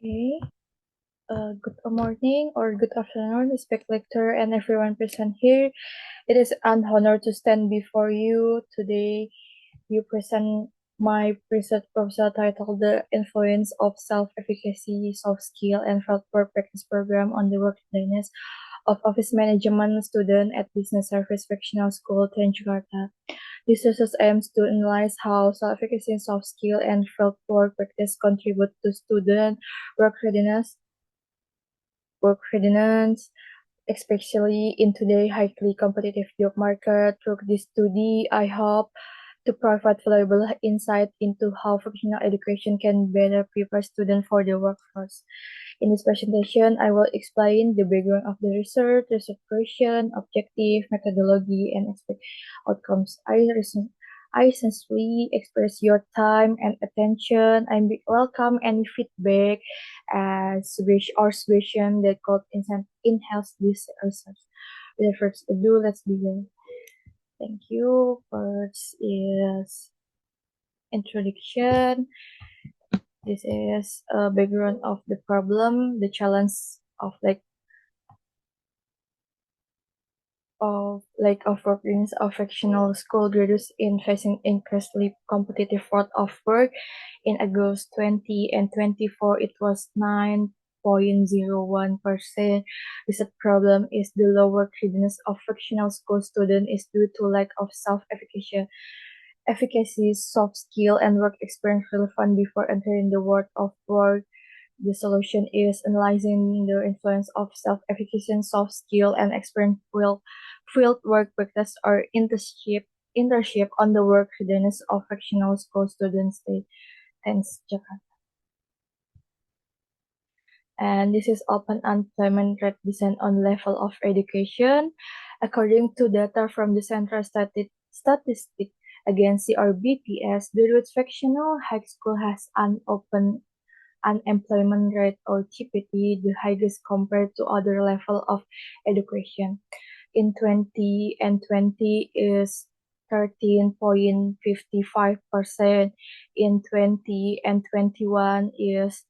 Okay. Good morning or good afternoon, respect lecturer and everyone present here. It is an honor to stand before you today. You present my research proposal titled "The Influence of Self-Efficacy, Soft Skill, and Felt Work Practice Program on the Work Readiness of Office Management Student at Business Service Vocational School, Trans Jakarta." This research aims to analyze how self-efficacy, soft skill, and felt work practice contribute to student work readiness especially in today's highly competitive job market. Through this study, I hope to provide valuable insight into how vocational education can better prepare students for the workforce. In this presentation, I will explain the background of the research question, objective, methodology, and expect outcomes. I sincerely express your time and attention. I welcome any feedback as suggestion that could enhance this research. Without further ado, let's begin. Thank you. First is introduction. This is a background of the problem, the challenge of lack of workings of fictional school graduates in facing increasingly competitive world of work. In August 2024, it was 9.01%. This problem is the lower readiness of fictional school students is due to lack of efficacy, soft skill, and work experience relevant before entering the world of work. The solution is analyzing the influence of self-efficacy, soft skill, and experience field work practice or internship on the work readiness of fictional school students state Trans Jakarta. And this is open unemployment rate descent on level of education. According to data from the Central Statistic Agency or BPS, the fictional high school has an open unemployment rate or TPT the highest compared to other level of education. In 2020 is 13.55%. In 2021 is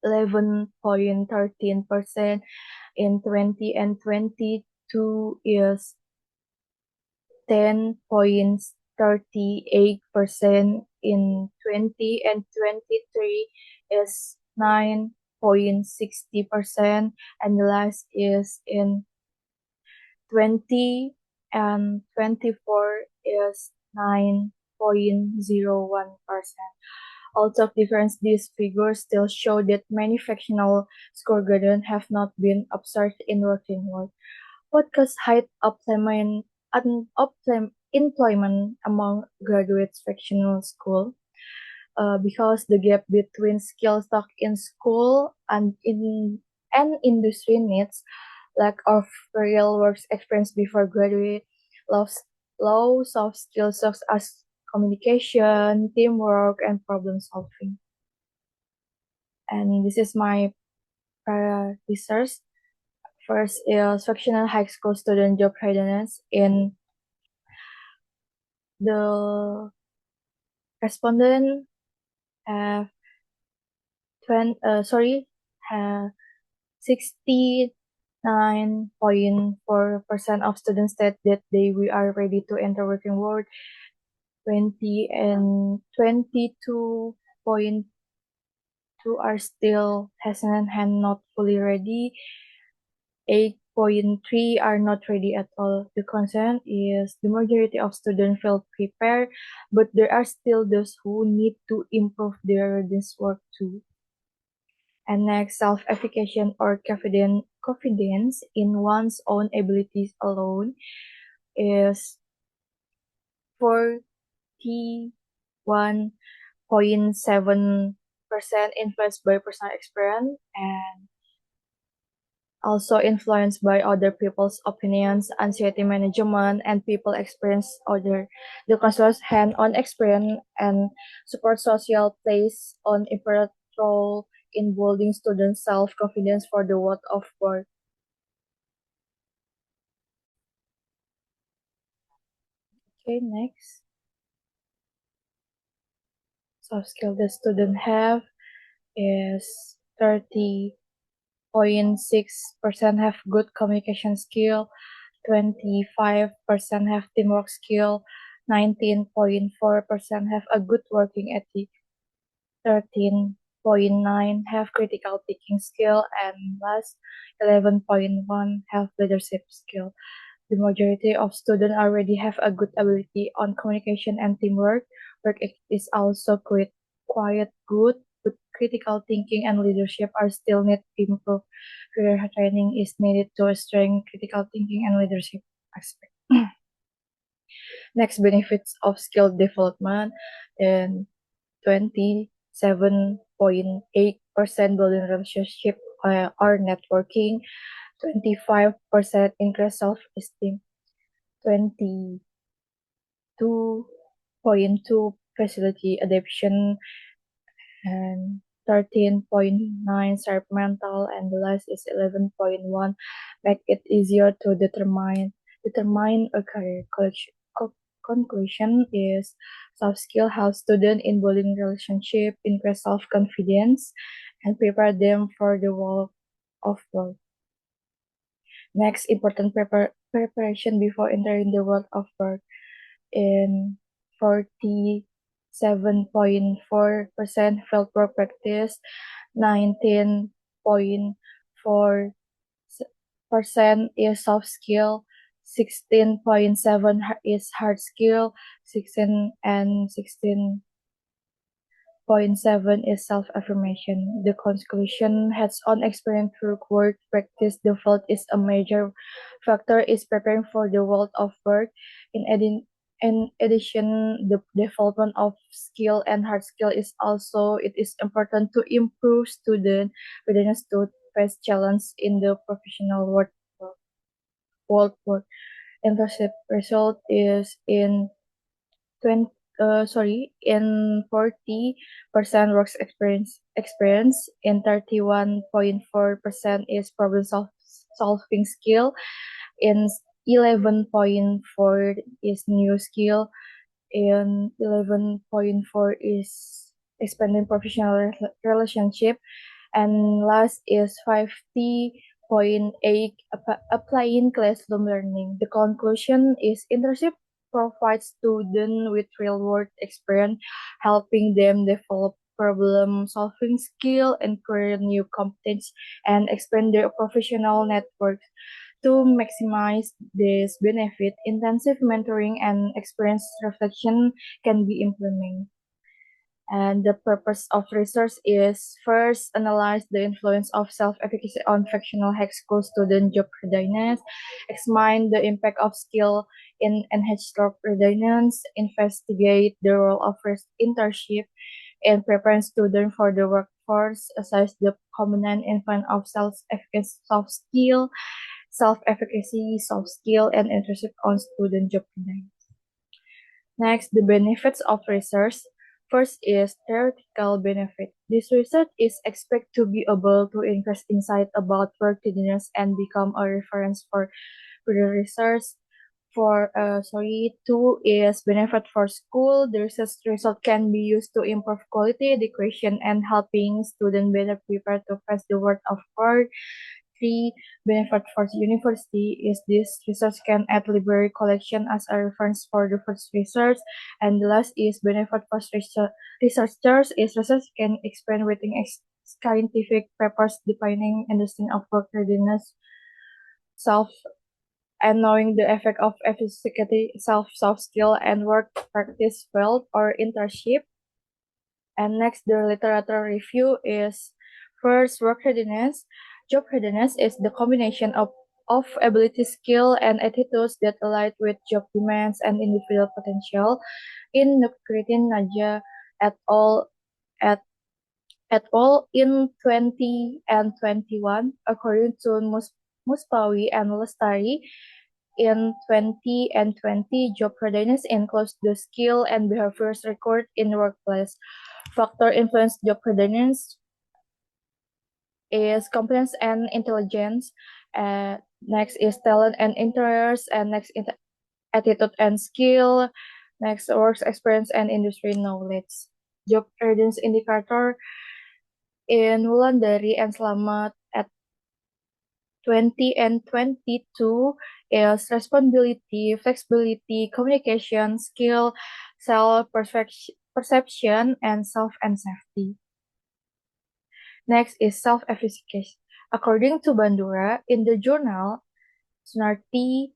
11.13%. In 2022 is 10.38%. In 2023 is 9.60%, and the last is in 2024 is 9.01%. Although difference, these figures still show that many fictional school graduates have not been observed in working world. What causes high employment among graduates fictional school? Because the gap between skill stock in school and industry needs, lack of real work experience before graduate, low soft skills such as communication, teamwork, and problem solving. And this is my research. First is fictional high school student job readiness. In the respondent have 69.4% of students said that they are ready to enter working world. 20 and 22.2 are still hesitant and not fully ready. 8.3 are not ready at all. The concern is the majority of students feel prepared, but there are still those who need to improve their readiness work too. And next, self-efficacy or confidence in one's own abilities alone is 41.7% influenced by personal experience and also influenced by other people's opinions, anxiety management, and people experience other. The consultant's hand-on experience and support social plays on important role in building students' self-confidence for the world of work. Okay, next. Soft skill the student have is 30.6% have good communication skill, 25% have teamwork skill, 19.4% have a good working ethic, 13.9 have critical thinking skill, and last 11.1 have leadership skill. The majority of students already have a good ability on communication and teamwork. Work ethic is also quite good, but critical thinking and leadership are still need to improve. Career training is needed to strengthen critical thinking and leadership aspect. Next, benefits of skill development. In 27.8% building relationship or networking, 25% increase self-esteem, 22.2 facility adaptation, and 13.9 sharp mental, and the last is 11.1 make it easier to determine a career. Conclusion is soft skill helps students in building relationship, increase self-confidence, and prepare them for the world of work. Next, important preparation before entering the world of work. In 47.4% fieldwork practice, 19.4% is soft skill, 16.7 is hard skill, 16.7 is self-affirmation. The conclusion, hands-on experience through work practice default is a major factor is preparing for the world of work. In addition, the development of skill and hard skill is also, it is important to improve student readiness to face challenge in the professional world work. Internship result is in 40% works experience, in 31.4% is problem solving skill, in 11.4 is new skill, in 11.4 is expanding professional relationship, and last is 50.8 applying classroom learning. The conclusion is internship provides students with real-world experience, helping them develop problem-solving skill and career new competence and expand their professional network. To maximize this benefit, intensive mentoring and experience reflection can be implemented. And the purpose of research is first, analyze the influence of self-efficacy on fictional high school student job readiness, examine the impact of skill in enhanced job readiness, investigate the role of internship in preparing students for the workforce, assess the common influence of self-efficacy, soft skill, and internship on student job readiness. Next, the benefits of research. First is theoretical benefit. This research is expected to be able to increase insight about work readiness and become a reference for further research. Two is benefit for school. The research result can be used to improve quality education and helping students better prepare to face the world of work. 3. Benefit for the university is this research can add library collection as a reference for the first research. And the last is benefit for researchers is research can expand within scientific papers defining understanding of work readiness, self and knowing the effect of efficacy, soft skill, and work practice field or internship. And next, the literature review is first work readiness. Job readiness is the combination of ability, skill, and attitudes that align with job demands and individual potential. In Nukritin Naja et al. at et al. In 20 and 21, according to Muspawi and Lestari, in 20 and 20, job readiness includes the skill and behaviors required in workplace. Factor influence job readiness is competence and intelligence. Next is talent and interests, and next attitude and skill. Next, work experience and industry knowledge. Job readiness indicator in Wulandari and Slamet at 20 and 22 is responsibility, flexibility, communication, skill, self-perception, and safety. Next is self-efficacy. According to Bandura, in the journal, Snarty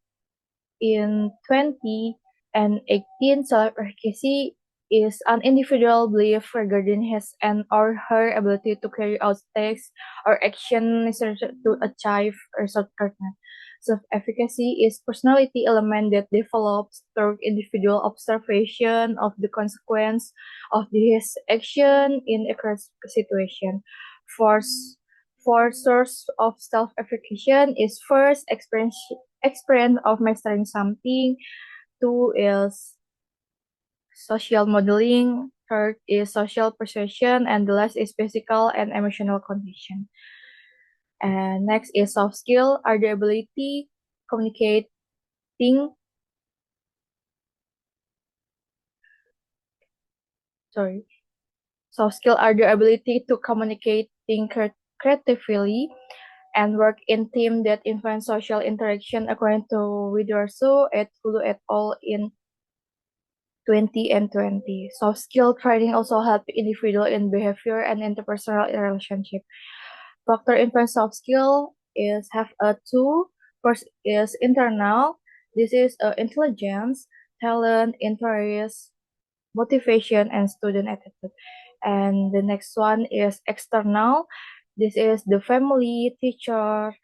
in 20 and 18, self-efficacy is an individual belief regarding his and or her ability to carry out tasks or action necessary to achieve a result. Self-efficacy is personality element that develops through individual observation of the consequence of his action in a current situation. Force for source of self-efficacy is first experience of mastering something. Two is social modeling. Third is social persuasion, and the last is physical and emotional condition. And next is soft skill, are the ability communicating. Sorry, soft skill are the ability to communicate, think creatively, and work in team that influence social interaction, according to Widarso et Hulu et al. In 20 and 20. Soft skill training also help individual in behavior and interpersonal relationship. Factor influence soft skill is have a two. First is internal. This is intelligence, talent, interest, motivation, and student attitude. And the next one is external. This is the family, teacher,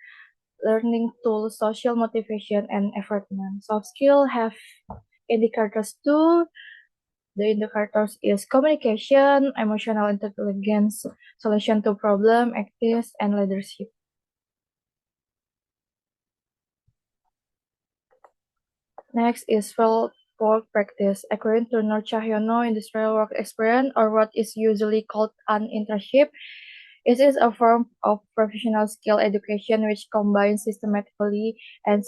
learning tools, social motivation, and effortment. Soft skill have indicators too. The indicators is communication, emotional intelligence, solution to problem, activeness, and leadership. Next is field work practice. According to Nur Cahyono, industrial work experience, or what is usually called an internship, it is a form of professional skill education which combines systematically and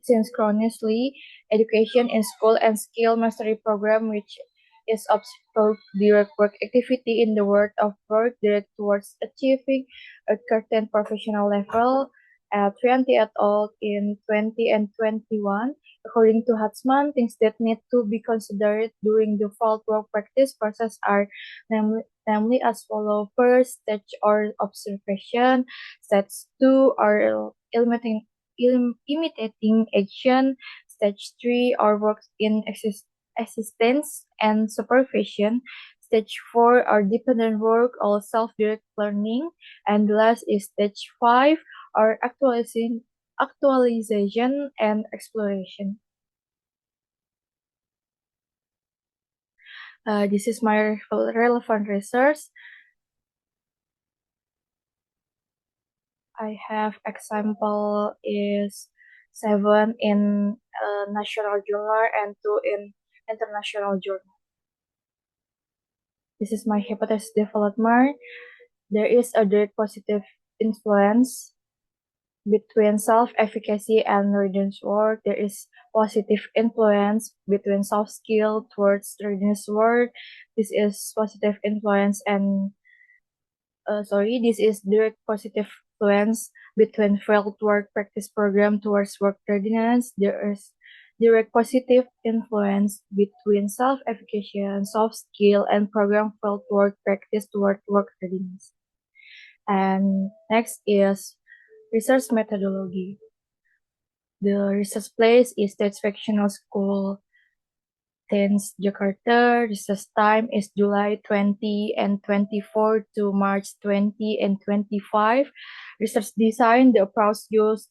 synchronously education in school and skill mastery program, which is observed direct work activity in the world of work direct towards achieving a certain professional level. At 20 et al. In 20 and 21, according to Hatzman, things that need to be considered during the field work practice process are namely as follow. First, stage or observation. Stage 2 are imitating action. Stage 3 are works in assistance and supervision. Stage 4 are dependent work or self-direct learning. And the last is stage 5 are actualization and exploration. This is my relevant research. I have example is 7 in national journal and 2 in international journal. This is my hypothesis development. There is a direct positive influence between self-efficacy and readiness work. There is positive influence between soft skill towards readiness work. This is positive influence and this is direct positive influence between field work practice program towards work readiness. There is direct positive influence between self-efficacy and soft skill and program field work practice toward work readiness. And next is research methodology. The research place is State Fictional School, Tens Jakarta. Research time is July 20 and 24 to March 20 and 25. Research design, the approach used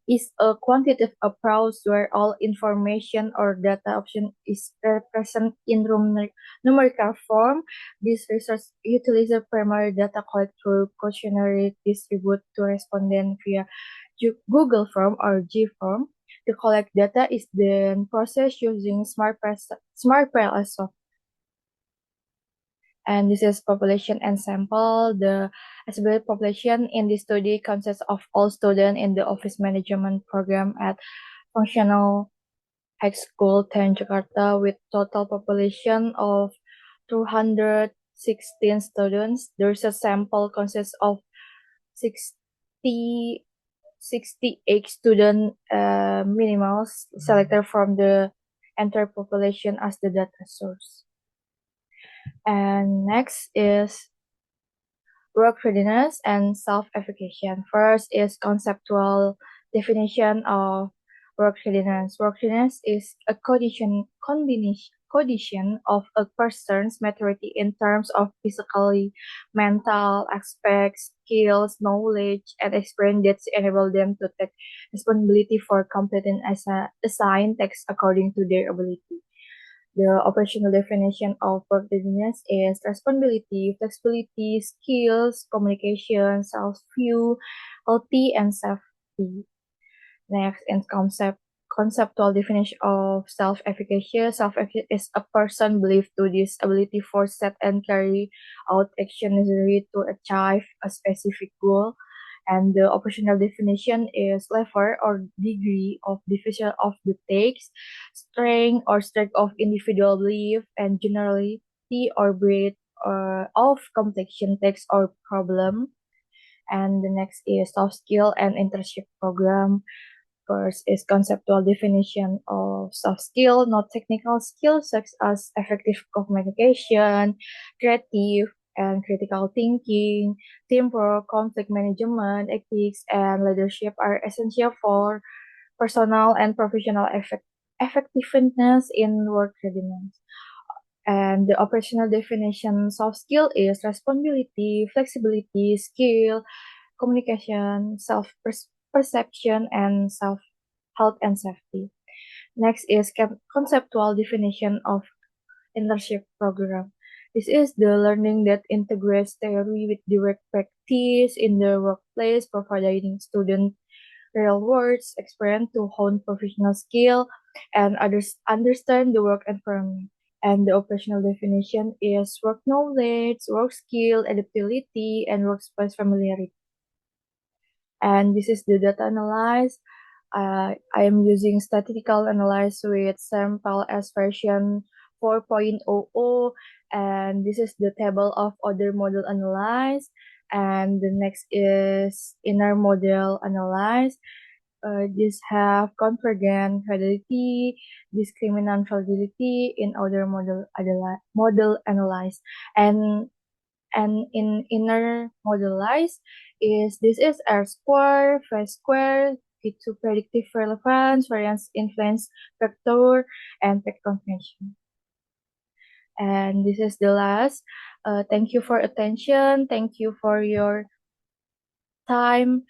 is a quantitative approach where all information or data option is represented in numerical form. This research utilizes primary data collected through questionnaire distributed to respondents via Google Form or G-Form. The collect data is then processed using SmartPress software. And this is population and sample. The estimated population in this study consists of all students in the office management program at Functional High School 10 Jakarta with total population of 200 16 students. There's a sample consists of 60, 68 student minimals selected from the entire population as the data source. And next is work readiness and self-efficacy. First is conceptual definition of work readiness. Work readiness is a condition of a person's maturity in terms of physically, mental aspects, skills, knowledge, and experience that enable them to take responsibility for completing assigned tasks according to their ability. The operational definition of work readiness is responsibility, flexibility, skills, communication, self-view, healthy, and safety. Next, in conceptual definition of self-efficacy. Self-efficacy is a person believed to this ability for set and carry out action necessary to achieve a specific goal. And the operational definition is level or degree of division of the takes, strength of individual belief, and generality or breadth of complexion text or problem. And the next is soft skill and internship program. First is conceptual definition of soft skill, not technical skills such as effective communication, creative and critical thinking, teamwork, conflict management, ethics, and leadership are essential for personal and professional effectiveness in work readiness. And the operational definition soft skill is responsibility, flexibility, skill, communication, self-perception, and self-health and safety. Next is conceptual definition of internship program. This is the learning that integrates theory with direct practice in the workplace, providing students real world experience to hone professional skill and others understand the work environment. And the operational definition is work knowledge, work skill, adaptability, and workspace familiarity. And this is the data analyze. I am using statistical analyze with sample as version 4.00, and this is the table of other model analyze. And the next is inner model analyze. This have convergent fidelity, discriminant validity in other model analyze, and in inner modelize is this is R square, phi square, to predictive relevance, variance influence factor, and fact convention. And this is the last. Thank you for attention. Thank you for your time.